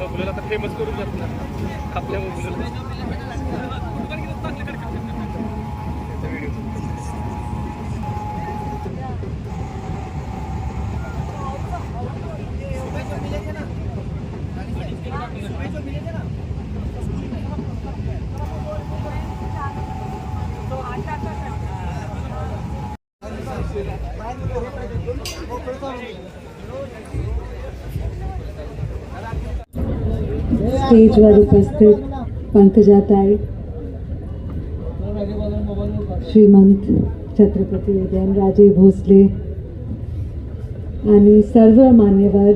मुलाला तर फेमस करून जात आपल्या मुलाला स्टेजवर उपस्थित पंकजाताई, श्रीमंत छत्रपती उदयनराजे भोसले आणि सर्व मान्यवर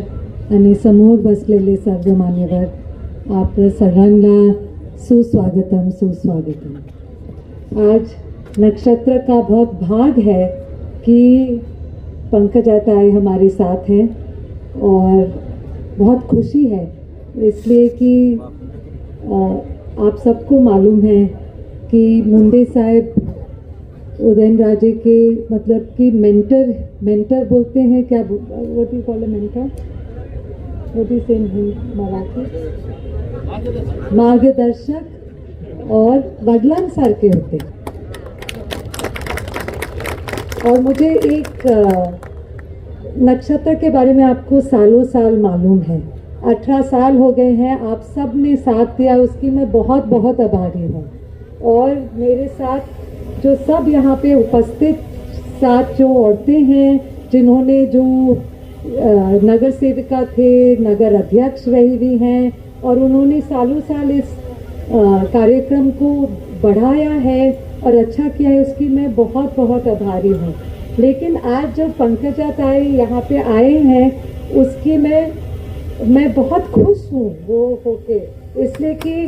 आणि समोर बसलेले सर्व मान्यवर, आप सगळ्यांना सुस्वागतम सुस्वागतम। आज नक्षत्र का बहुत भाग है कि पंकजाताई हमारे साथ हैं और बहुत खुशी है इसलिए कि आप सबको मालूम है कि मुंडे साहब उदयनराजे के मतलब कि मेंटर बोलते हैं, क्या what you call a mentor, what is in Marathi, मार्गदर्शक और वडिलांसारखे होते। और मुझे एक नक्षत्र के बारे में आपको सालों साल मालूम है, 18 साल हो गए हैं, आप सब ने साथ दिया, उसकी मैं बहुत बहुत आभारी हूँ। और मेरे साथ जो सब यहाँ पे उपस्थित साथ जो औरतें हैं जिन्होंने जो नगर सेविका थे, नगर अध्यक्ष रही हुई हैं और उन्होंने सालों साल इस कार्यक्रम को बढ़ाया है और अच्छा किया है, उसकी मैं बहुत बहुत आभारी हूँ। लेकिन आज जब पंकजाताई यहाँ पे आए हैं उसकी मैं बहुत खुश हूँ वो होके, इसलिए कि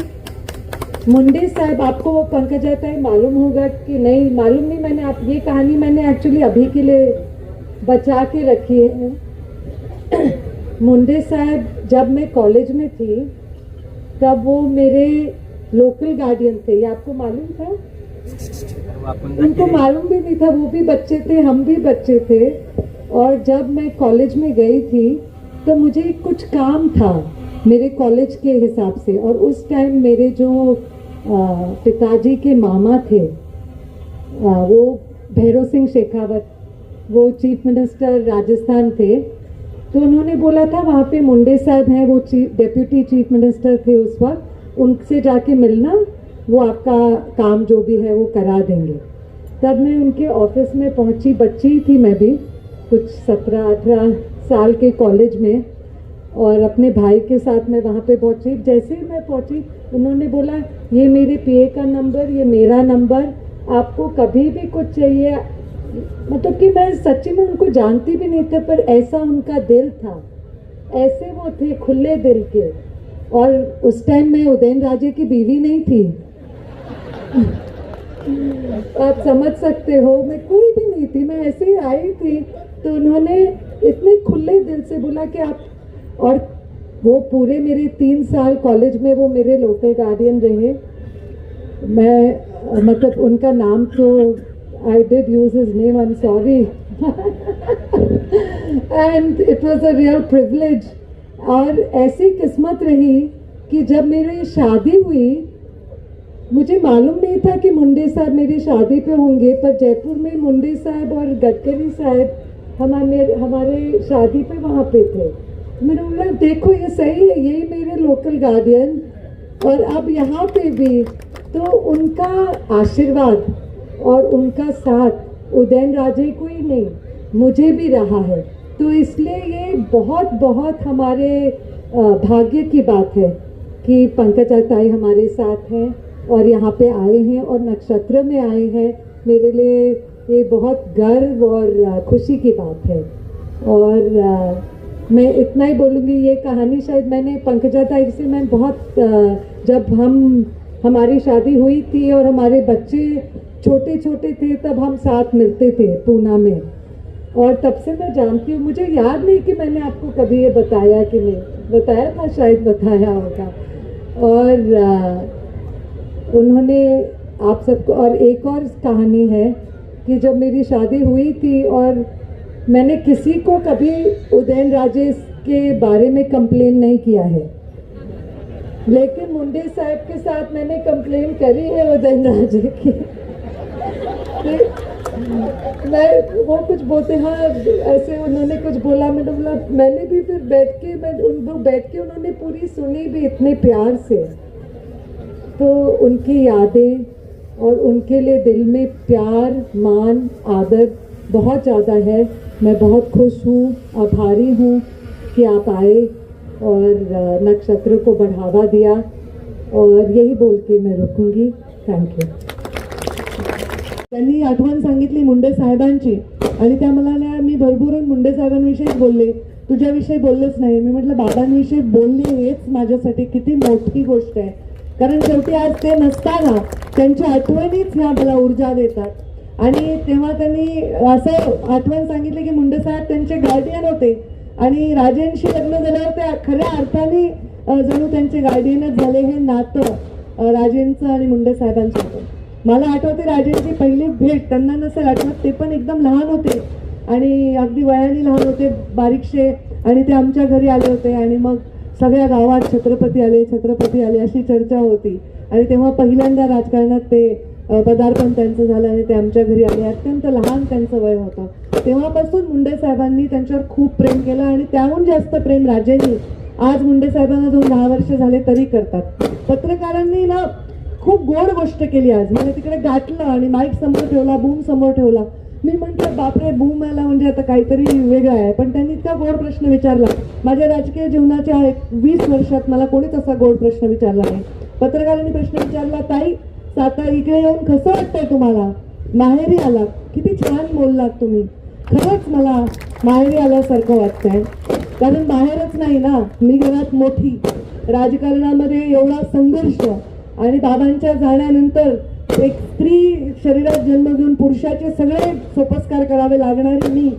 मुंडे साहब, आपको वो पंकजाताई मालूम होगा कि नहीं मालूम नहीं, मैंने आप ये कहानी मैंने एक्चुअली अभी के लिए बचा के रखी है। मुंडे साहब जब मैं कॉलेज में थी तब वो मेरे लोकल गार्डियन थे, ये आपको मालूम था? उनको मालूम भी नहीं था, वो भी बच्चे थे, हम भी बच्चे थे। और जब मैं कॉलेज में गई थी तो मुझे कुछ काम था मेरे कॉलेज के हिसाब से, और उस टाइम मेरे जो पिताजी के मामा थे वो भैरव सिंह शेखावत, वो चीफ मिनिस्टर राजस्थान थे, तो उन्होंने बोला था वहाँ पे मुंडे साहब हैं, वो डेप्यूटी चीफ मिनिस्टर थे उस वक्त, उनसे जाके मिलना, वो आपका काम जो भी है वो करा देंगे। तब मैं उनके ऑफिस में पहुँची, बच्ची थी मैं भी, कुछ 17-18 साल के कॉलेज में, और अपने भाई के साथ मैं वहाँ पे पहुँची। जैसे ही मैं पहुँची उन्होंने बोला ये मेरे पीए का नंबर, ये मेरा नंबर, आपको कभी भी कुछ चाहिए। मतलब कि मैं सच्ची में उनको जानती भी नहीं थे, पर ऐसा उनका दिल था, ऐसे वो थे खुले दिल के। और उस टाइम मैं उदयनराजे की बीवी नहीं थी, आप समझ सकते हो, मैं कोई भी नहीं थी, मैं ऐसे ही आई थी। तो उन्होंने इतने खुले दिल से बोला कि आप, और वो पूरे मेरे 3 साल कॉलेज में वो मेरे लोकल गार्डियन रहे। मैं मतलब उनका नाम तो I did use his name, I am sorry, end it was a real privilege. और ऐसी किस्मत रही कि जब मेरी शादी हुई, मुझे मालूम नहीं था कि मुंडे साहब मेरी शादी पे होंगे, पर जयपुर में मुंडे साहब और गडकरी साहब हमारे शादी पे वहाँ पे थे। मैंने बोला देखो ये सही है, यही मेरे लोकल गार्डियन, और अब यहाँ पे भी तो उनका आशीर्वाद और उनका साथ उदयनराजे को ही नहीं मुझे भी रहा है। तो इसलिए ये बहुत बहुत हमारे भाग्य की बात है कि पंकजाताई हमारे साथ हैं और यहाँ पे आए हैं और नक्षत्र में आए हैं। मेरे लिए ये बहुत गर्व और खुशी की बात है। और मैं इतना ही बोलूँगी, ये कहानी शायद मैंने पंकजा ताई से मैं बहुत जब हमारी शादी हुई थी और हमारे बच्चे छोटे छोटे थे तब हम साथ मिलते थे पूना में, और तब से मैं जानती हूँ। मुझे याद नहीं कि मैंने आपको कभी ये बताया कि नहीं, बताया था, शायद बताया होगा। और उन्होंने आप सबको, और एक और कहानी है कि जब मेरी शादी हुई थी और मैंने किसी को कभी उदयन राजेश के बारे में कंप्लेन नहीं किया है, लेकिन मुंडे साहब के साथ मैंने कंप्लेन करी है उदयन राजे की। मैं वो कुछ बोलते, हाँ ऐसे उन्होंने कुछ बोला, मैंने बोला, मैंने भी फिर बैठ के उन्होंने पूरी सुनी भी इतने प्यार से। तो उनकी यादें और उनके लिए दिल में प्यार, मान, आदर बहुत ज़्यादा है। मैं बहुत खुश हूँ, आभारी हूँ कि आप आए और नक्षत्र को बढ़ावा दिया, और यही बोल के मैं रुकूंगी। Thank you. त्यांनी आठवण सांगितली मुंडे साहेबांची, आणि त्या म्हणाल्या मी भरभरून मुंडे साहेबांविषयीच बोलले, तुझ्याविषयी बोललेच नाही. मी म्हटलं बाबांविषयी बोलले हेच माझ्यासाठी किती मोठी गोष्ट आहे, कारण शेवटी आज ते नसताना त्यांच्या आठवणीच ह्या मला ऊर्जा देतात. आणि तेव्हा त्यांनी असं आठवण सांगितली की मुंडे साहेब त्यांचे गार्डियन होते, आणि राजेंशी लग्न झाल्यावर ते खऱ्या अर्थाने जणू त्यांचे गार्डियनच झाले. हे नातं राजेंचं आणि मुंडे साहेबांचं होतं. मला आठवते राजेंची पहिली भेट, त्यांना नसेल आठवत, ते पण एकदम लहान होते आणि अगदी वयाने लहान होते, बारीकशे, आणि ते आमच्या घरी आले होते. आणि मग सगळ्या गावात छत्रपती आले अशी चर्चा होती. आणि तेव्हा पहिल्यांदा राजकारणात ते पदार्पण त्यांचं झालं आणि ते आमच्या घरी आले. अत्यंत लहान त्यांचं वय होतं. तेव्हापासून मुंडे साहेबांनी त्यांच्यावर खूप प्रेम केलं, आणि त्याहून जास्त प्रेम राजेंनी आज मुंडे साहेबांना 10 वर्ष झाले तरी करतात. पत्रकारांनी ना खूप गोड गोष्ट केली. आज मला तिकडे गाठलं आणि माईक समोर ठेवला, बूम समोर ठेवला. मी म्हटलं बापरे, बूम आला म्हणजे आता काहीतरी वेगळं आहे. पण त्यांनी इतका गोड प्रश्न विचारला. माझ्या राजकीय जीवनाच्या 20 वर्षात मला कोणीच असा गोड प्रश्न विचारला नाही. पत्रकारांनी प्रश्न विचारला, ताई आता इकडे येऊन कसं वाटतंय तुम्हाला, माहेरी आलात, किती छान बोललात तुम्ही. खरंच मला माहेरी आल्यासारखं वाटतंय, कारण बाहेरच नाही ना, मी घरात मोठी, राजकारणामध्ये एवढा संघर्ष, आणि बाबांच्या जाण्यानंतर एक स्त्री शरीरात जन्म घेऊन पुरुषाचे सगळे सोपस्कार करावे लागणारी मी,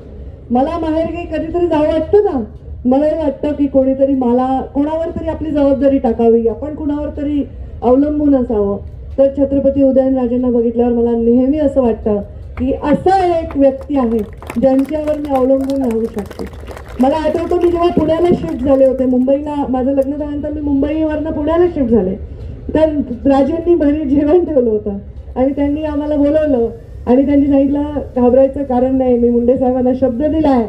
मला माहेर काही कधीतरी जावं वाटतं ना. मलाही वाटतं की कोणीतरी कोणावर तरी आपली जबाबदारी टाकावी, आपण कुणावर तरी अवलंबून असावं. तर छत्रपती उदयनराजेंना बघितल्यावर मला नेहमी असं वाटतं की असा एक व्यक्ती आहे ज्यांच्यावर मी अवलंबून राहू शकते. मला आठवतं मी जेव्हा पुण्याला शिफ्ट झाले होते, मुंबईला माझं लग्न झाल्यानंतर मी मुंबईवरनं पुण्याला शिफ्ट झाले, तर राजेंनी घरी जेवण ठेवलं होतं आणि त्यांनी आम्हाला बोलवलं आणि त्यांनी सांगितलं घाबरायचं कारण नाही, मी मुंडे साहेबांना शब्द दिलाय,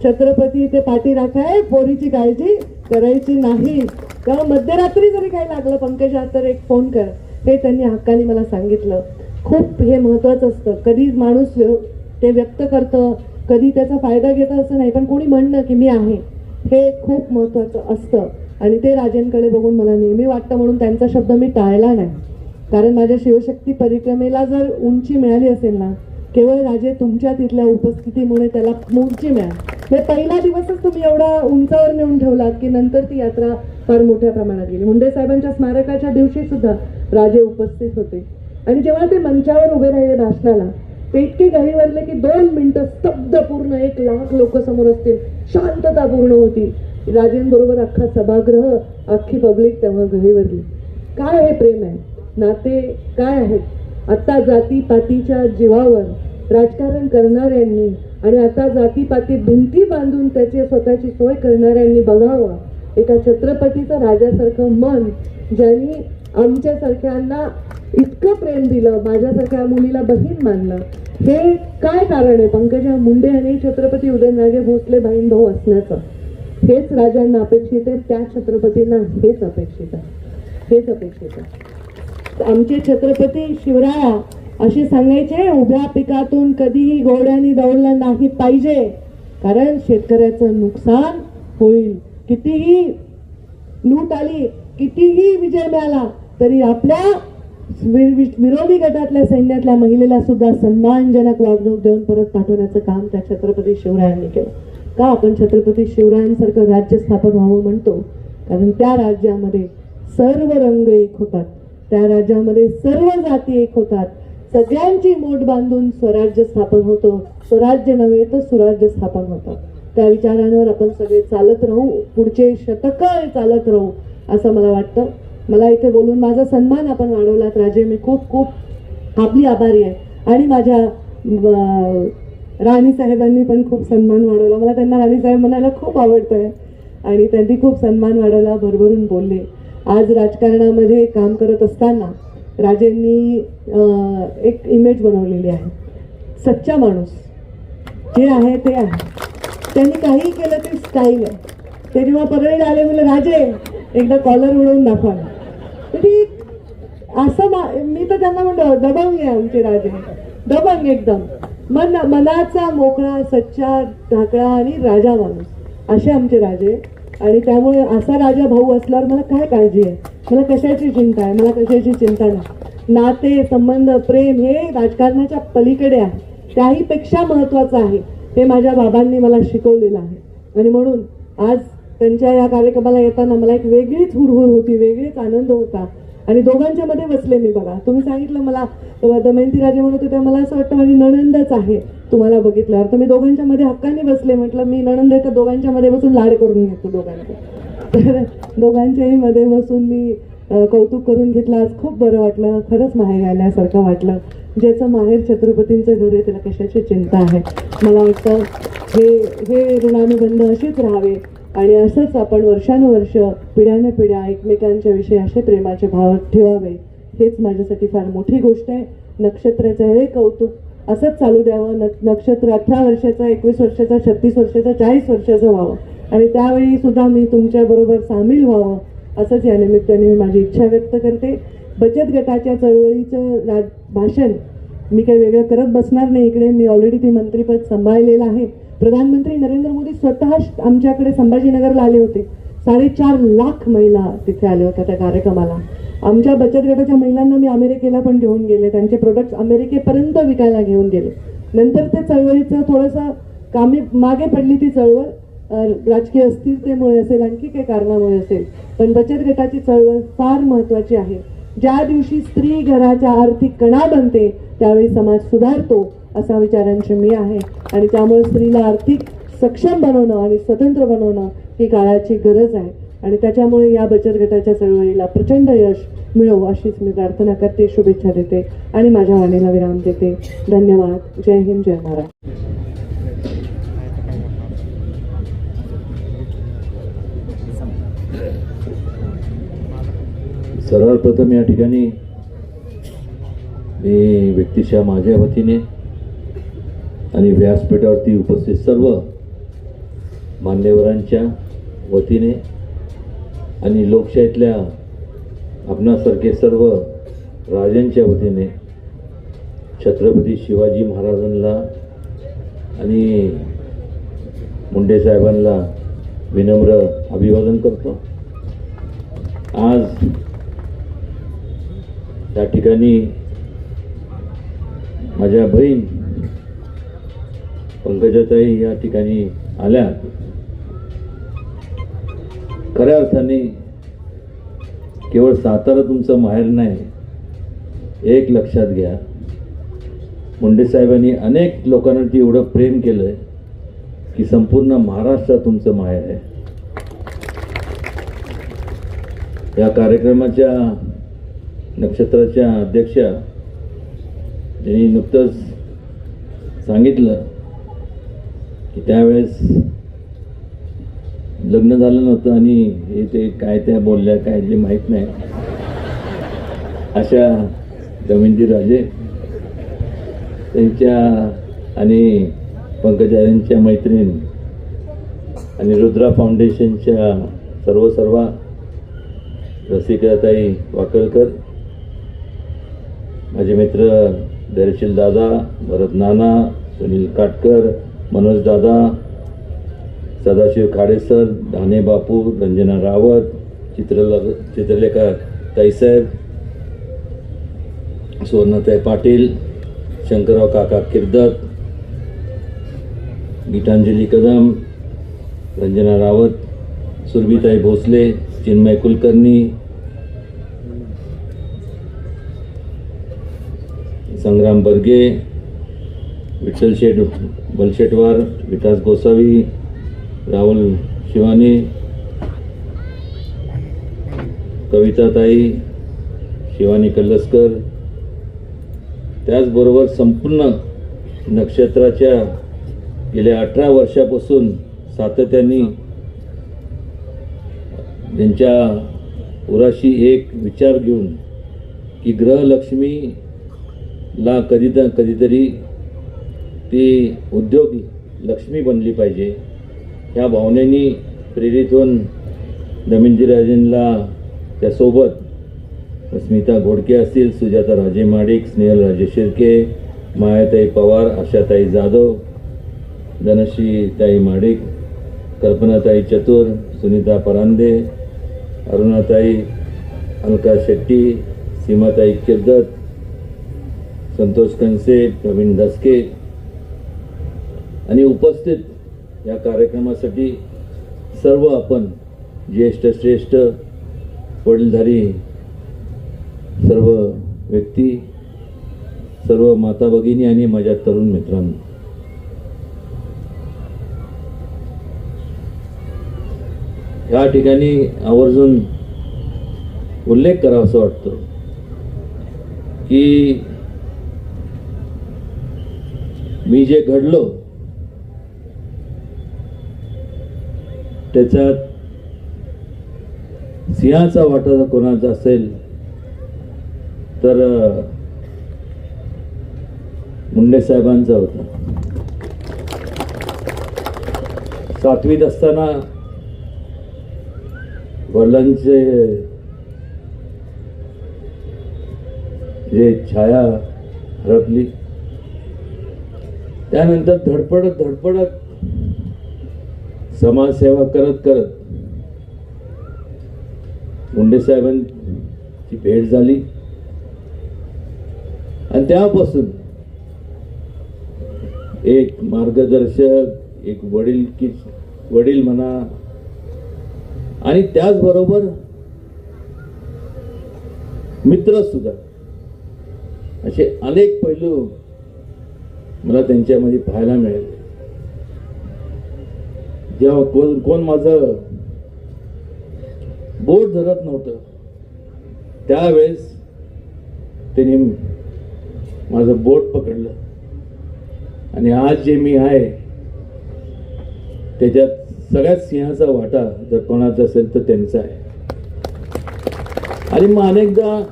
छत्रपती इथे पाठी राखाय, पोरीची काळजी करायची नाही. तेव्हा मध्यरात्री जरी काही लागलं पंकजा तर एक फोन कर, हे त्यांनी हक्काने मला सांगितलं. खूप हे महत्त्वाचं असतं. कधी माणूस ते व्यक्त करतं, कधी त्याचा फायदा घेतं असं नाही, पण कोणी म्हणणं की मी आहे हे खूप महत्त्वाचं असतं. आणि ते राजेंकडे बघून मला नेहमी वाटतं, म्हणून त्यांचा शब्द मी टाळला नाही. कारण माझ्या शिवशक्ती परिक्रमेला जर उंची मिळाली असेल ना, केवळ राजे तुमच्या तिथल्या उपस्थितीमुळे त्याला उंची मिळाली. पहिला दिवसच तुम्ही एवढा उंचावर नेऊन ठेवलात की नंतर ती यात्रा फार मोठ्या प्रमाणात गेली. मुंडे साहेबांच्या स्मारकाच्या दिवशी सुद्धा राजे उपस्थित होते आणि जेव्हा ते मंचावर उभे राहिले भाषणाला, ते इतके गहिवरले की 2 मिनिटं स्तब्ध, पूर्ण 1 लाख लोक समोर असतील, शांतता पूर्ण होती. राजेंबरोबर अख्खा सभागृह, अख्खी पब्लिक तेव्हा गहिवरली. काय हे प्रेम आहे, नाते काय आहेत. आता जातीपातीच्या जीवावर राजकारण करणाऱ्यांनी आणि आता जातीपाती भिंती बांधून त्याची स्वतःची सोय करणाऱ्यांनी बघावं एका छत्रपतीचं राजासारखं मन, ज्यांनी आमच्यासारख्यांना इतकं प्रेम दिलं, माझ्यासारख्या मुलीला बहीण मानलं. हे काय कारण आहे पंकजा मुंडे आणि छत्रपती उदयनराजे भोसले बहीण भाऊ असण्याचं? हेच राजांना अपेक्षित आहे, त्या छत्रपतींना हेच अपेक्षित आहे, हेच अपेक्षित आहे. आमचे छत्रपती शिवराया असे सांगायचे, उभ्या पिकातून कधीही घोड्याने दौडलं नाही पाहिजे, कारण शेतकऱ्याचं नुकसान होईल. कितीही लूट आली, कितीही विजय मिळाला तरी आपल्या विरोधी गटातल्या सैन्यातल्या महिलेला सुद्धा सन्मानजनक वागणूक देऊन परत पाठवण्याचं काम त्या छत्रपती शिवरायांनी केलं. का आपण छत्रपती शिवरायांसारखं राज्य स्थापन व्हावं म्हणतो? कारण त्या राज्यामध्ये सर्व रंग एक होतात, त्या राज्यामध्ये सर्व जाती एक होतात, सगळ्यांची मोठ बांधून स्वराज्य स्थापन होतं. स्वराज्य नव्हे तर सुराज्य स्थापन होतं. त्या विचारांवर आपण सगळे चालत राहू, पुढचे शतक चालत राहू असं मला वाटतं. मला इथे बोलून माझा सन्मान आपण वाढवलात राजे, मी खूप खूप आपली आभारी आहे. आणि माझ्या राणी साहेबांनी पण खूप सन्मान वाढवला. मला त्यांना राणी साहेब म्हणायला खूप आवडतंय आणि त्यांनी खूप सन्मान वाढवला, भरभरून बोलले. आज राजकारणामध्ये काम करत असताना राजेंनी एक इमेज बनवलेली आहे, सच्चा माणूस जे आहे ते आहे. त्यांनी काही केलं ते स्टाईल आहे. ते जेव्हा परळीला आले म्हणलं राजे एकदा कॉलर उडवून दाखवा. ठीक असं मी तर त्यांना म्हणतो दबंग आहे आमचे राजे, दबंग एकदम मनाचा मोकळा, सच्चा, ढाकळा आणि राजा माणूस असे आमचे राजे. आणि त्यामुळे असा राजा भाऊ असल्यावर मला काय काळजी आहे, मला कशाची चिंता आहे, मला कशाची चिंता नाही. नाते संबंध प्रेम हे राजकारणाच्या पलीकडे आहे, त्याहीपेक्षा महत्त्वाचं आहे. हे माझ्या बाबांनी मला शिकवलेलं आहे. आणि म्हणून आज त्यांच्या या कार्यक्रमाला येताना मला एक वेगळीच हुरहुर होती, वेगळीच आनंद होता. आणि दोघांच्या मध्ये बसले मी. बघा तुम्ही सांगितलं मला दमयंती राजे म्हणत होत्या, मला असं वाटतं माझी नणंदच आहे तुम्हाला बघितल्यावर. तर मी दोघांच्या मध्ये हक्काने बसले, म्हटलं मी नणंद आहे तर दोघांच्या मध्ये बसून लाड करून घेतो दोघांचे. तर दोघांच्याही मध्ये बसून मी कौतुक करून घेतलं. आज खूप बरं वाटलं, खरंच माहेर आल्यासारखं वाटलं. ज्याचं माहेर छत्रपतींचं घर आहे त्याला कशाची चिंता आहे. मला वाटतं हे ऋणानुबंध असेच राहावे आणि असंच आपण वर्षानुवर्ष पिढ्यानपिढ्या एकमेकांच्या विषयी असे प्रेमाचे भाव ठेवावे. हेच माझ्यासाठी फार मोठी गोष्ट आहे. नक्षत्राचं हे कौतुक असंच चालू द्यावं. नक्षत्र 18 वर्षाचा, 21 वर्षाचा, 36 वर्षाचा, 40 वर्षाचं व्हावं आणि त्यावेळी सुद्धा मी तुमच्याबरोबर सामील व्हावं असंच या निमित्ताने मी माझी इच्छा व्यक्त करते. बचत गटाच्या चळवळीचं भाषण मी काही वेगळं करत बसणार नाही इकडे. मी ऑलरेडी ते मंत्रीपद सांभाळलेलं आहे. प्रधानमंत्री नरेंद्र मोदी स्वतः आमच्याकडे संभाजीनगरला आले होते. 4.5 लाख महिला तिथे आल्या होत्या त्या कार्यक्रमाला. आमच्या बचत गटाच्या महिलांना मी अमेरिकेला पण घेऊन गेले, त्यांचे प्रोडक्ट्स अमेरिकेपर्यंत विकायला घेऊन गेले. नंतर ते चळवळीचं थोडंसं मागे पडली ती चळवळ, राजकीय अस्थिरतेमुळे असेल, आणखी काही कारणामुळे असेल. पण बचत गटाची चळवळ फार महत्त्वाची आहे. ज्या दिवशी स्त्री घराच्या आर्थिक कणा बनते त्यावेळी समाज सुधारतो असा विचारांची मी आहे. आणि त्यामुळे स्त्रीला आर्थिक सक्षम बनवणं आणि स्वतंत्र बनवणं ही काळाची गरज आहे. आणि त्याच्यामुळे या बचत गटाच्या चळवळीला प्रचंड यश मिळो अशीच मी प्रार्थना करते, शुभेच्छा देते आणि माझ्या वाणीला विराम देते. धन्यवाद. जय हिंद, जय महाराष्ट्र. सर्वप्रथम या ठिकाणी मी व्यक्तिशः माझ्या वतीने आणि व्यासपीठावरती उपस्थित सर्व मान्यवरांच्या वतीने आणि लोकशाहीतल्या आपणासारखे सर्व राजांच्या वतीने छत्रपती शिवाजी महाराजांना आणि मुंडे साहेबांना विनम्र अभिवादन करतो. आज त्या ठिकाणी माझ्या बहीण पंकजाताई या ठिकाणी आल्या. खऱ्या अर्थाने केवळ सातारा तुमचं माहेर नाही, एक लक्षात घ्या, मुंडे साहेबांनी अनेक लोकांवरती एवढं प्रेम केलं आहे की संपूर्ण महाराष्ट्र तुमचं माहेर आहे. या कार्यक्रमाच्या नक्षत्राच्या अध्यक्षा यांनी नुकतंच सांगितलं की त्यावेळेस लग्न झालं नव्हतं आणि हे ते काय त्या बोलल्या काय जे माहीत नाही अशा दमयंती राजे त्यांच्या आणि पंकजा यांच्या मैत्रीण आणि रुद्रा फाउंडेशनच्या सर्व रसिकाताई वाकलकर, माझे मित्र धैर्यशील दादा, भरत नाना, सुनील काटकर, मनोज दादा, सदाशिव खाडेसर, धाने बापू, रंजना रावत, चित्रलेखा ताईसाहेब, सुवर्णाताई पाटील, शंकरराव काका किर्दत, गीतांजली कदम, रंजना रावत, सुरभीताई भोसले, चिन्मय कुलकर्णी, संग्राम बर्गे, विठ्ठल शेठ बलशेटवार, विकास गोसावी, राहुल शिवानी, कविताताई, शिवानी कल्लस्कर, त्याचबरोबर संपूर्ण नक्षत्राच्या गेल्या 18 वर्षापासून सातत्याने त्यांच्या उराशी एक विचार घेऊन की गृहलक्ष्मीला कधीतरी ती उद्योग लक्ष्मी बनली पाहिजे, ह्या भावनेने प्रेरित होऊन दमिंजीराजेंना त्यासोबत स्मिता घोडके असतील, सुजाता राजे माडिक, स्नेहल राजे शिर्के, मायाताई पवार, आशाताई जाधव, धनश्रीताई माडिक, कल्पनाताई चतुर, सुनीता परांदे, अरुणाताई, अलका शेट्टी, सीमाताई किर्दत, संतोष कनसे, प्रवीण दसके आणि उपस्थित या कार्यक्रमासाठी सर्व आपण ज्येष्ठ श्रेष्ठ वडीलधारी सर्व व्यक्ती, सर्व माता भगिनी आणि माझ्या तरुण मित्रांनो, या ठिकाणी आवर्जून उल्लेख करावा असं वाटतो की मी जे घडलो त्याच्यात सिंहाचा वाटा कोणाचा असेल तर मुंडे साहेबांचा होता. 7वीत असताना वडिलांचे जे छाया हरपली, त्यानंतर धडपडत समाजसेवा करत मुंडे साहेबांची भेट झाली आणि त्यापासून एक मार्गदर्शक, एक वडील म्हणा आणि त्याचबरोबर मित्र सुद्धा, असे अनेक पैलू मला त्यांच्यामध्ये पाहायला मिळाले. जेव्हा कोण माझं बोट धरत नव्हतं त्यावेळेस त्यांनी माझं बोट पकडलं आणि आज जे मी आहे त्याच्यात सगळ्यात सिंहाचा वाटा जर कोणाचा असेल तर त्यांचा आहे. आणि मग अनेकदा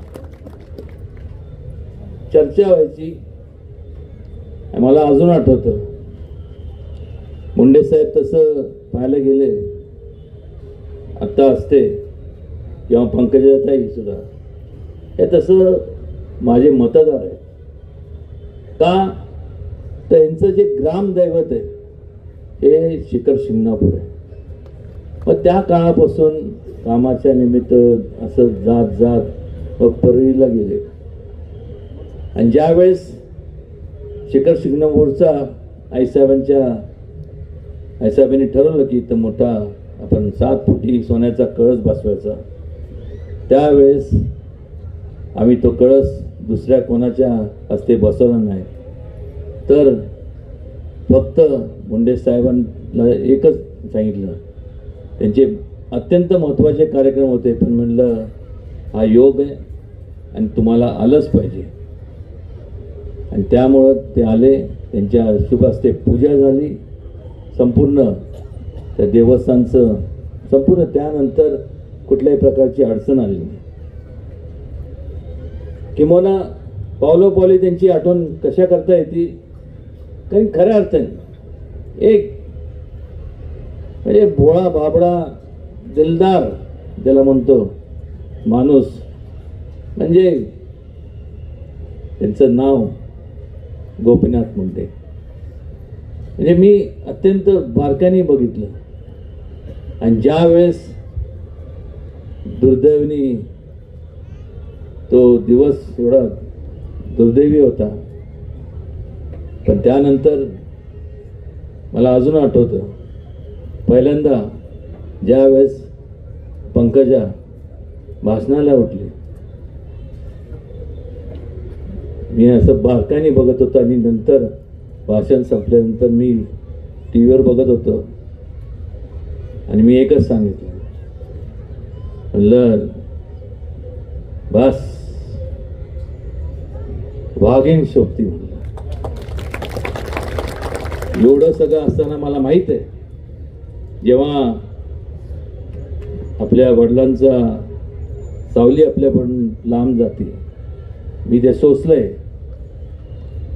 चर्चा व्हायची. मला अजून आठवतं मुंडे साहेब तसं पाहायला गेले आत्ता असते किंवा पंकजाताई सुद्धा हे तसं माझे मतदार आहे का, तर यांचं जे ग्रामदैवत आहे हे शिखर शिंगणापूर आहे. मग त्या काळापासून कामाच्या निमित्त असं जात मग परळीला गेले आणि ज्यावेळेस शिखर शिंगणापूरचा आईसाहेबांनी ठरवलं की इथं मोठा आपण 7 फुटी सोन्याचा कळस बसवायचा, त्यावेळेस आम्ही तो कळस दुसऱ्या कोणाच्या हस्ते बसवला नाही, तर फक्त मुंडे साहेबांना एकच सांगितलं. त्यांचे अत्यंत महत्त्वाचे कार्यक्रम होते, पण म्हणलं हा योग आहे आणि तुम्हाला आलंच पाहिजे. आणि त्यामुळं ते आले. त्यांच्या शुभ हस्ते पूजा झाली संपूर्ण त्या देवस्थानचं संपूर्ण. त्यानंतर कुठल्याही प्रकारची अडचण आली नाही. किंवा पावलोपावली त्यांची आठवण कशा करता येते, कारण खऱ्या अर्थाने एक म्हणजे भोळा बाबडा दिलदार ज्याला म्हणतो माणूस, म्हणजे त्यांचं नाव गोपीनाथ मुंडे. म्हणजे मी अत्यंत बारकाईने बघितलं आणि ज्या वेळेस दुर्दैवाने तो दिवस एवढा दुर्दैवी होता. पण त्यानंतर मला अजून आठवतं, पहिल्यांदा ज्या वेळेस पंकजा भाषणाला उठली, मी असं बारकाईने बघत होतो आणि नंतर भाषण संपल्यानंतर मी टी व्हीवर बघत होतो आणि मी एकच सांगितलं, म्हणलं बस वाघीण शोभती. म्हणलं एवढं सगळं असताना मला माहित आहे, जेव्हा आपल्या वडिलांचा सावली आपल्याकडून लांब जाते, मी ते सोसलंय.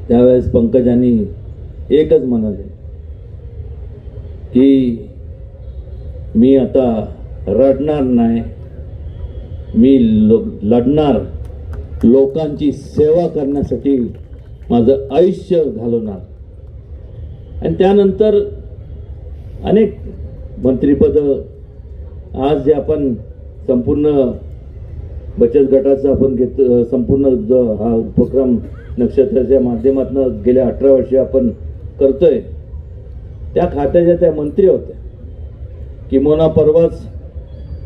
त्यावेळेस पंकजांनी एकच म्हणाले की मी आता रडणार नाही, मी लढणार, लोकांची सेवा करण्यासाठी माझं आयुष्य घालवणार. आणि त्यानंतर अनेक मंत्रिपद, आज जे आपण संपूर्ण बचत गटाचा आपण संपूर्ण जो हा उपक्रम नक्षत्राच्या माध्यमातून गेल्या 18 वर्षे आपण करतोय, त्या खात्याच्या त्या मंत्री होत्या. किंबहुना परवाच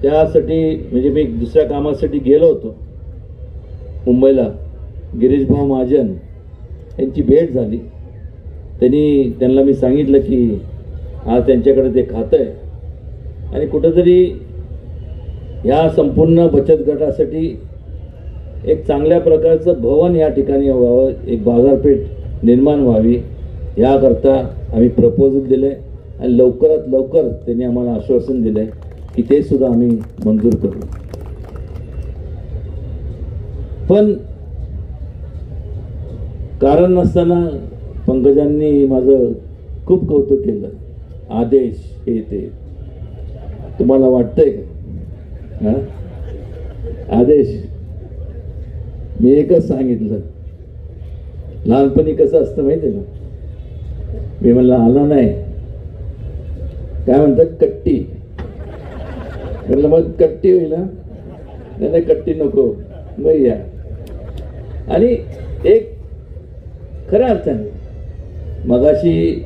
त्यासाठी म्हणजे मी दुसऱ्या कामासाठी गेलो होतो मुंबईला, गिरीशभाऊ महाजन यांची भेट झाली. त्यांना मी सांगितलं की आज त्यांच्याकडे ते खातं आहे आणि कुठंतरी ह्या संपूर्ण बचत गटासाठी एक चांगल्या प्रकारचं भवन या ठिकाणी व्हावं, एक बाजारपेठ निर्माण व्हावी, याकरता आम्ही प्रपोजल दिले आणि लवकरात लवकर त्यांनी आम्हाला आश्वासन दिलं की ते सुद्धा आम्ही मंजूर करू. पण कारण नसताना पंकजांनी माझं खूप कौतुक केलं. आदेश हे ते तुम्हाला वाटतंय का? आदेश मी एकच सांगितलं, लहानपणी कसं असतं माहिती आहे ना, मी म्हणलं आला नाही, काय म्हणतात कट्टी, म्हणलं मग कट्टी होईल ना, नाही कट्टी नको मग या. आणि एक खऱ्या अर्थाने मगाशी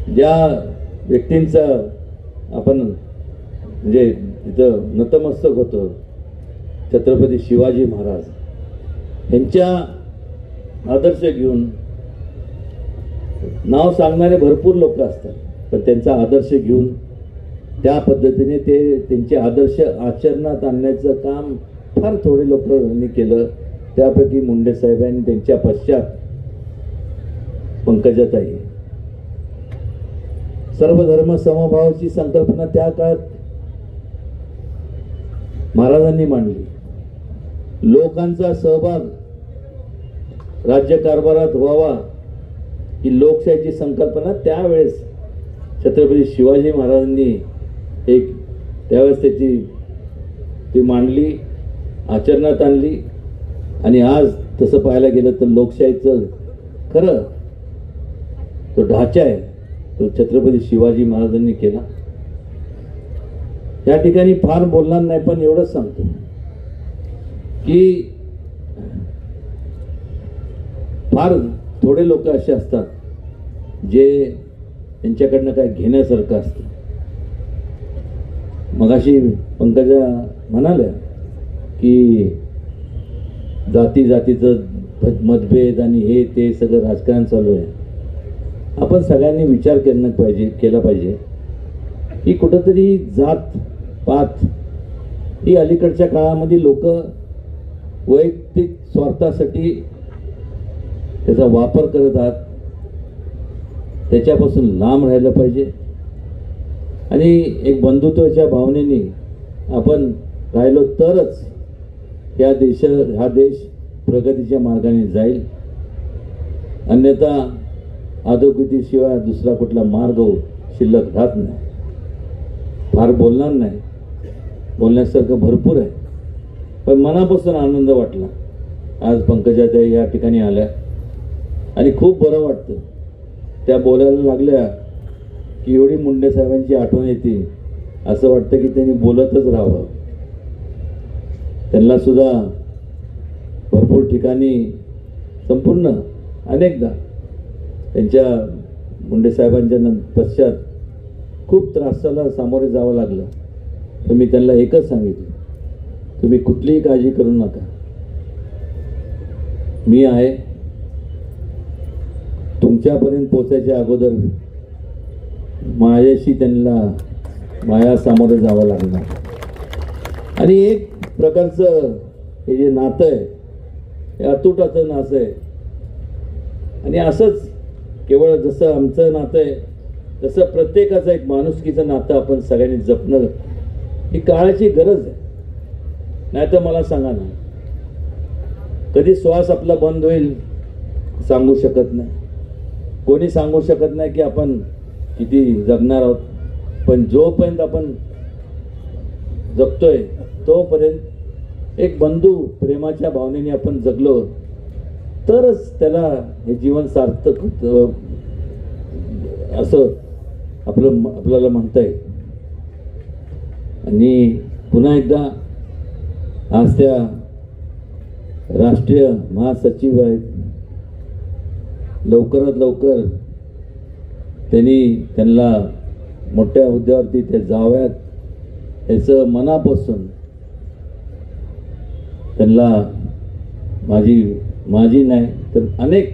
ज्या व्यक्तींचं आपण म्हणजे तिथं नतमस्तक होतं, छत्रपती शिवाजी महाराज यांच्या आदर्श घेऊन नाव सांगणारे भरपूर लोक असतात, पण त्यांचा आदर्श घेऊन त्या पद्धतीने ते त्यांचे आदर्श आचरणात आणण्याचं काम फार थोडे लोकांनी केलं. त्यापैकी मुंडे साहेबांनी त्यांच्या पश्चात पंकजाताई सर्वधर्म समभावाची संकल्पना त्या काळात महाराजांनी मांडली. लोकांचा सहभाग राज्यकारभारात व्हावा ही लोकशाहीची संकल्पना त्यावेळेस छत्रपती शिवाजी महाराजांनी एक त्यावेळेस त्याची ती मांडली, आचरणात आणली. आणि आज तसं पाहायला गेलं तर लोकशाहीचं खरं तो ढाचा आहे तो छत्रपती शिवाजी महाराजांनी केला. या ठिकाणी फार बोलणार नाही, पण एवढंच सांगतो की फार थोडे लोक असे असतात जे त्यांच्याकडनं काय घेण्यासारखं असतं. मगाशी पंकजा म्हणाल्या की जातीचं मतभेद आणि हे ते सगळं राजकारण चालू आहे. आपण सगळ्यांनी विचार केला पाहिजे की कुठंतरी जात पात ही अलीकडच्या काळामध्ये लोक वैयक्तिक स्वार्थासाठी त्याचा वापर करत आहात. त्याच्यापासून लांब राहिलं पाहिजे आणि एक बंधुत्वाच्या भावनेने आपण राहिलो तरच हा देश प्रगतीच्या मार्गाने जाईल. अन्यथा अधोगतीशिवाय दुसरा कुठला मार्ग शिल्लक राहत नाही. फार बोलणार नाही, बोलण्यासारखं भरपूर आहे, पण मनापासून आनंद वाटला आज पंकजाताई या ठिकाणी आल्या आणि खूप बरं वाटतं. त्या बोलायला लागल्या की एवढी मुंडे साहेबांची आठवण येते, असं वाटतं की त्यांनी बोलतच राहावं. त्यांना सुद्धा भरपूर ठिकाणी संपूर्ण अनेकदा त्यांच्या मुंडे साहेबांच्या पश्चात खूप त्रासाला सामोरे जावं लागलं. तर मी त्यांना एकच सांगितलं, तुम्ही कुठलीही काळजी करू नका, मी आहे. तुमच्यापर्यंत पोचायच्या अगोदर माझ्याशी त्यांना सामोरे जावं लागणार. आणि एक प्रकारचं हे जे नातं आहे हे अतुटाचं नातं आहे. आणि असंच केवळ जसं आमचं नातं आहे तसं प्रत्येकाचं एक माणुसकीचं नातं आपण सगळ्यांनी जपणं ही काळाची गरज आहे. नाही तर मला सांगा ना, कधी श्वास आपला बंद होईल सांगू शकत नाही. कोणी सांगू शकत नाही की आपण किती जगणार आहोत. पण जोपर्यंत आपण जगतोय तोपर्यंत एक बंधू प्रेमाच्या भावनेने आपण जगलो तरच त्याला हे जीवन सार्थक होतं असं आपल्याला म्हणता येईल. आणि पुन्हा एकदा आज त्या राष्ट्रीय महासचिव आहेत, लवकरात लवकर त्यांना मोठ्या हुद्द्यावरती ते जाव्यात याचं मनापासून त्यांना माझी नाही तर अनेक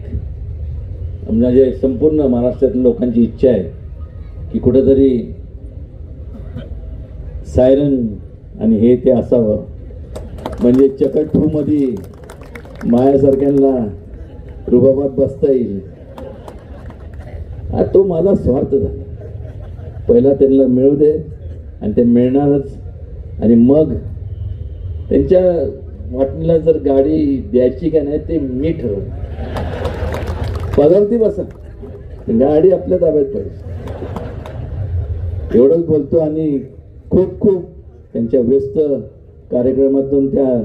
म्हणजे संपूर्ण महाराष्ट्रातील लोकांची इच्छा आहे की कुठेतरी सायरन आणि हे ते असावं, म्हणजे चकट 2 मध्ये मायासारख्यांना रुबाबात बसता येईल. तो माझा स्वार्थ झाला. पहिला त्यांना मिळू दे आणि ते मिळणारच. आणि मग त्यांच्या वाटणीला जर गाडी द्यायची का नाही ते मी ठरवलं. पगारती बसा, गाडी आपल्या ताब्यात पाहिजे. एवढंच बोलतो आणि खूप खूप त्यांच्या व्यस्त कार्यक्रमातून त्या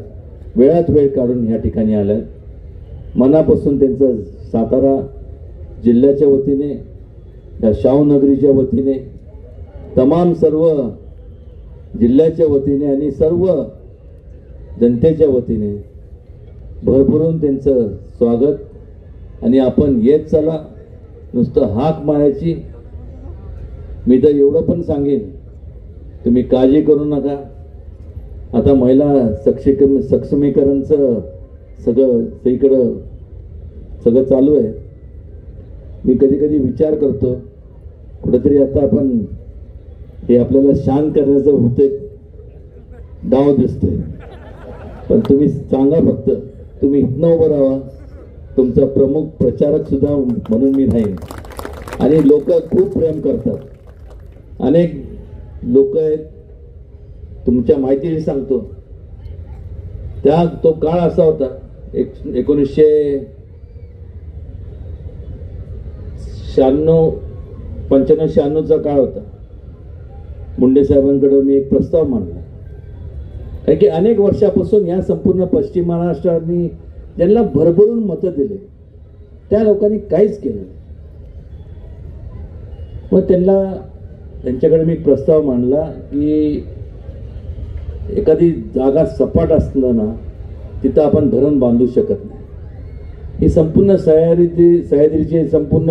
वेळात वेळ काढून या ठिकाणी आल्या. मनापासून त्यांचं सातारा जिल्ह्याच्या वतीने, या शाहूनगरीच्या वतीने, तमाम सर्व जिल्ह्याच्या वतीने आणि सर्व जनतेच्या वतीने भरभरून त्यांचं स्वागत. आणि आपण येत चला, नुसतं हाक मारायची. मी तर एवढं पण सांगेन, तुम्ही काळजी करू नका. आता महिला सक्षमीकरणचं सगळीकडं सगळं चालू आहे. मी कधी कधी विचार करतो कुठेतरी आता आपण हे आपल्याला शांत करण्याचं होते डाव दिसतोय. पण तुम्ही सांगा, फक्त तुम्ही इथनं उभं राहा. तुमचा प्रमुख प्रचारक सुद्धा म्हणून मी राहीन. आणि लोक खूप प्रेम करतात. अनेक लोक आहेत, तुमच्या माहितीशी सांगतो, तो काळ असा होता 1995-96चा काळ होता. मुंडे साहेबांकडे मी एक प्रस्ताव मांडला, कारण की अनेक वर्षापासून या संपूर्ण पश्चिम महाराष्ट्राने ज्यांना भरभरून मतं दिले त्या लोकांनी काहीच केलं नाही. मग त्यांच्याकडे मी प्रस्ताव मांडला की एखादी जागा सपाट असलं ना तिथं आपण धरण बांधू शकत नाही. ही संपूर्ण सह्याद्रीचे संपूर्ण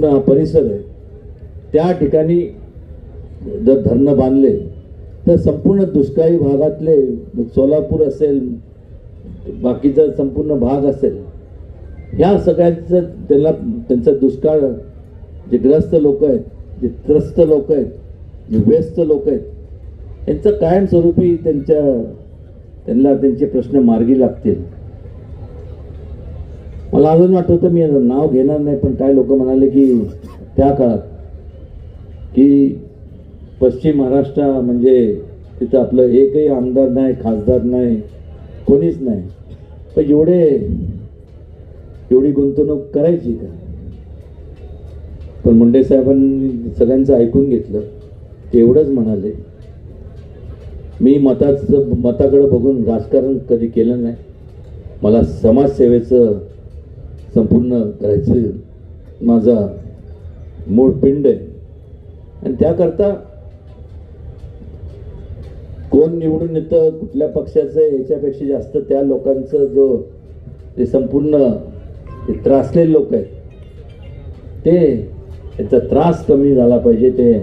हा परिसर आहे, त्या ठिकाणी जर धरणं बांधले तर संपूर्ण दुष्काळी भागातले सोलापूर असेल, बाकीचा संपूर्ण भाग असेल, ह्या सगळ्यांचं त्यांचा दुष्काळ, जे ग्रस्त लोक आहेत, जे त्रस्त लोक आहेत, जे व्यस्त लोक आहेत, त्यांचं कायमस्वरूपी त्यांना त्यांचे प्रश्न मार्गी लागतील. मला अजून आठवतं, मी नाव घेणार नाही, पण काय लोक म्हणाले की त्या काळात की पश्चिम महाराष्ट्र म्हणजे तिथं आपलं एकही आमदार नाही, खासदार नाही, कोणीच नाही, पण एवढी गुंतवणूक करायची का? पण मुंडे साहेबांनी सगळ्यांचं ऐकून घेतलं. ते एवढंच म्हणाले, मी मताकडे बघून राजकारण कधी केलं नाही, मला समाजसेवेचं संपूर्ण करायचं माझा मूळ पिंड आहे. आणि त्याकरता कोण निवडून येतं कुठल्या पक्षाचं याच्यापेक्षा जास्त त्या लोकांचं जो ते संपूर्ण ते त्रासलेले लोक आहेत ते त्याचा त्रास कमी झाला पाहिजे, ते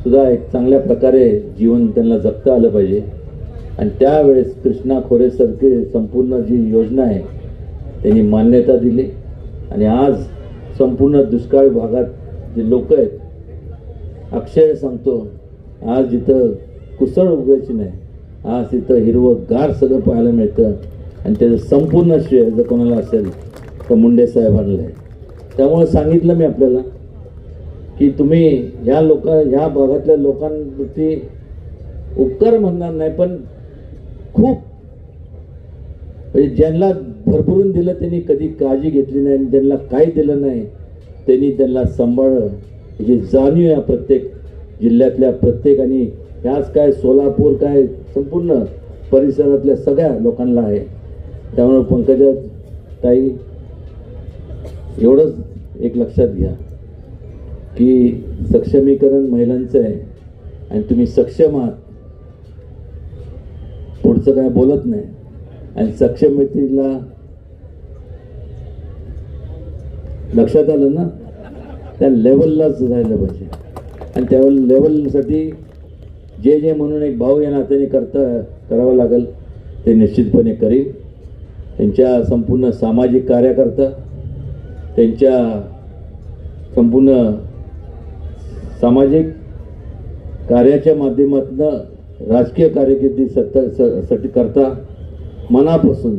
सुद्धा एक चांगल्या प्रकारे जीवन त्यांना जगता आलं पाहिजे. आणि त्यावेळेस कृष्णा खोरेसारखी संपूर्ण जी योजना आहे त्यांनी मान्यता दिली. आणि आज संपूर्ण दुष्काळ भागात जे लोक आहेत, अक्षय सांगतो, आज जिथं कुसळ उगायची नाही, आज तिथं हिरवंगार सगळं पाहायला मिळतं. आणि त्याचं संपूर्ण श्रेय जर कोणाला असेल तर मुंडे साहेबांना आहे. त्यामुळे सांगितलं मी आपल्याला की तुम्ही ह्या भागातल्या लोकांवरती उपकार म्हणणार नाही, पण खूप म्हणजे ज्यांना भरभरून दिलं त्यांनी कधी काळजी घेतली नाही, आणि ज्यांना काही दिलं नाही त्यांनी त्यांना सांभाळलं. ही जाणीव या प्रत्येक जिल्ह्यातल्या प्रत्येक, आणि ह्याच काय सोलापूर काय संपूर्ण परिसरातल्या सगळ्या लोकांना आहे. त्यामुळे पंकजा ताई, एवढंच एक लक्षात घ्या की सक्षमीकरण महिलांचं आहे आणि तुम्ही सक्षम आहात, पुढचं काय बोलत नाही. आणि सक्षमतेला लक्षात आलं ना, त्या लेवललाच राहिलं पाहिजे. आणि त्या लेवलसाठी जे म्हणून एक भाऊ या नात्याने करावं लागेल ते निश्चितपणे करील. त्यांच्या संपूर्ण सामाजिक कार्यकर्ता, त्यांच्या संपूर्ण सामाजिक कार्याच्या माध्यमातून राजकीय कारकिर्दीसाठी करता मनापासून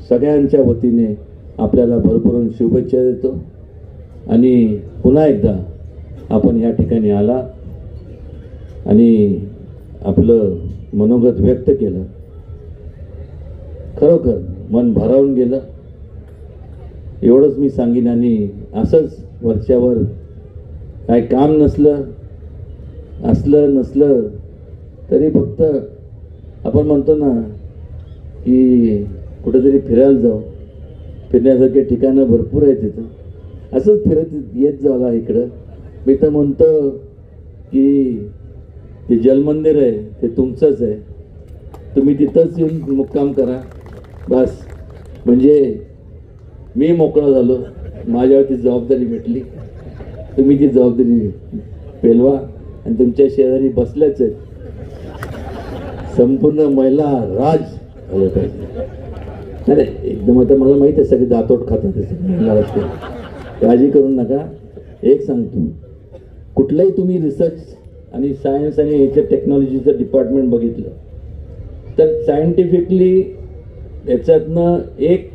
सगळ्यांच्या वतीने आपल्याला भरभरून शुभेच्छा देतो. आणि पुन्हा एकदा आपण या ठिकाणी आला आणि आपलं मनोगत व्यक्त केलं, खरोखर मन भारावून गेलं. एवढंच मी सांगीन. आणि असंच वरच्यावर काय काम नसलं तरी फक्त आपण म्हणतो ना की कुठेतरी फिरायला जाऊ, फिरण्यासारखे ठिकाणं भरपूर आहेत तिथं, असंच फिरत येत जावा इकडं. मी तर म्हणतो की ते जलमंदिर आहे ते तुमचंच आहे, तुम्ही तिथंच येऊन मुक्काम करा बस. म्हणजे मी मोकळा झालो, माझ्यावरती जबाबदारी भेटली, तुम्ही ती जबाबदारी पेलवा. आणि तुमच्या शेजारी बसल्याच आहेत, संपूर्ण महिला राज झालं पाहिजे. नाही एकदम आता मला माहिती आहे सगळे दातोट खातात, काळजी करू नका. एक सांगतो, कुठलंही तुम्ही रिसर्च आणि सायन्स आणि याच्या टेक्नॉलॉजीचं डिपार्टमेंट बघितलं तर सायंटिफिकली याच्यातनं एक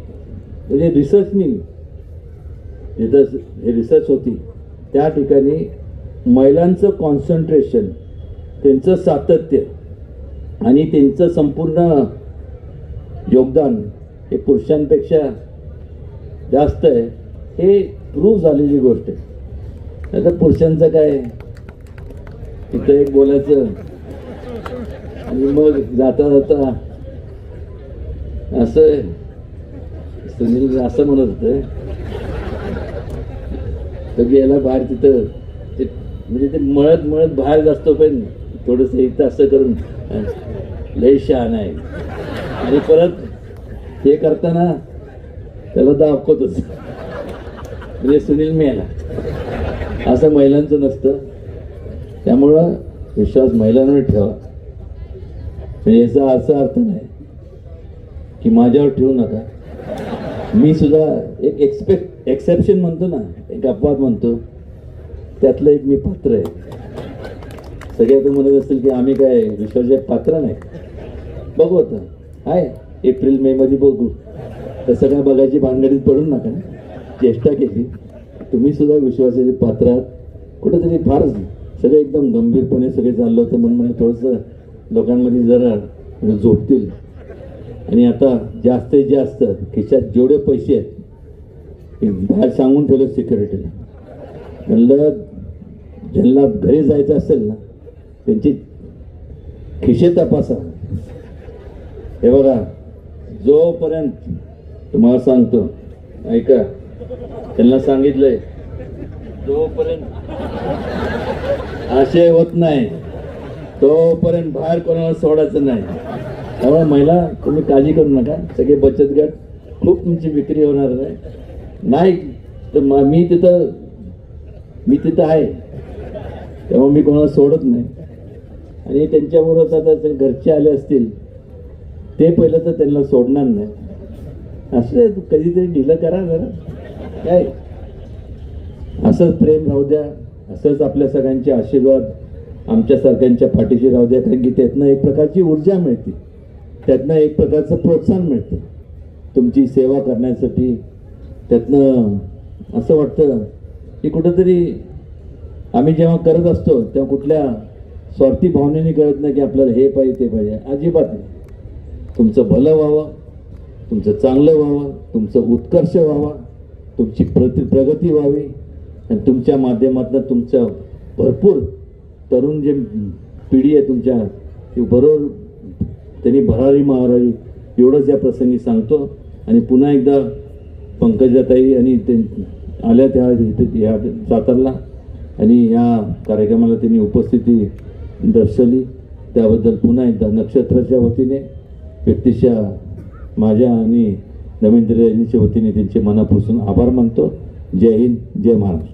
म्हणजे रिसर्चनी जिथं हे रिसर्च होती त्या ठिकाणी महिलांचं कॉन्सन्ट्रेशन, त्यांचं सातत्य आणि त्यांचं संपूर्ण योगदान हे पुरुषांपेक्षा जास्त आहे, हे प्रूव्ह झालेली गोष्ट आहे. नाही तर पुरुषांचं काय, तिथं एक बोलायचं आणि मग जाता जाता असं सुनील असं म्हणत होतं तर गेला बाहेर तिथं ते म्हणजे ते मळत बाहेर जास्त पण थोडंसं इथं असं करून लय शहाणा आहे. आणि परत हे करताना त्याला दाखवतच म्हणजे सुनील मेला. असं महिलांचं नसतं. त्यामुळं विश्वास महिलांवर ठेवा. म्हणजे याचा असा अर्थ नाही की माझ्यावर ठेवू नका. मी सुद्धा एक एक्सेप्शन म्हणतो ना, एक अपवाद म्हणतो, त्यातलं एक मी पात्र आहे. सगळे आता म्हणत असतील की आम्ही काय विश्वासाचे पात्र नाही. बघू आता आहे एप्रिल मे मध्ये बघू. तसं काय बघायची भानगडीत पडून नका. चेष्टा केली, तुम्ही सुद्धा विश्वासाचे पात्र आहात. कुठेतरी फार सगळं एकदम गंभीरपणे सगळे चाललं होतं म्हणून थोडंसं लोकांमध्ये जरा झोपतील. आणि आता जास्तीत जास्त खिशात जेवढे पैसे आहेत बाहेर सांगून ठेवलं सिक्युरिटीला. म्हणलं ज्यांना घरी जायचं असेल ना त्यांची खिशे तपासा. हे बघा, जोपर्यंत तुम्हाला सांगतो ऐका, त्यांना सांगितलंय जोपर्यंत आशय होत नाही तोपर्यंत बाहेर कोणाला सोडायचं नाही. त्यामुळे महिला तुम्ही काळजी करू नका. सगळे बचत गट खूप तुमची विक्री होणार आहे. नाही तर मी तिथं आहे, त्यामुळे मी कोणाला सोडत नाही. आणि त्यांच्याबरोबर आता ते घरचे आले असतील ते पहिलं तर त्यांना सोडणार नाही. असं कधीतरी ढिलं करा जरा, काय असंच प्रेम राहू द्या, असंच आपल्या सगळ्यांचे आशीर्वाद आमच्या सारख्यांच्या पाठीशी राहू द्या. कारण की त्यातनं एक प्रकारची ऊर्जा मिळते, त्यातनं एक प्रकारचं प्रोत्साहन मिळतं तुमची सेवा करण्यासाठी. त्यातनं असं वाटतं की कुठंतरी आम्ही जेव्हा करत असतो तेव्हा कुठल्या स्वार्थी भावनेने करत नाही की आपल्याला हे पाहिजे ते पाहिजे. अजिबात नाही. तुमचं भलं व्हावं, तुमचं चांगलं व्हावं, तुमचं उत्कर्ष व्हावा, तुमची प्रगती व्हावी. आणि तुमच्या माध्यमातून तुमचं भरपूर तरुण जे पिढी आहे तुमच्या ती बरोबर त्यांनी भरारी मारावी एवढंच या प्रसंगी सांगतो. आणि पुन्हा एकदा पंकजाताई आणि ते आल्या त्या ह्या सातारला आणि या कार्यक्रमाला त्यांनी उपस्थिती दर्शवली त्याबद्दल पुन्हा एकदा नक्षत्राच्या वतीने व्यक्तिशः माझ्या आणि रवींद्र यांच्या वतीने त्यांचे मनापासून आभार मानतो. जय हिंद, जय महाराष्ट्र.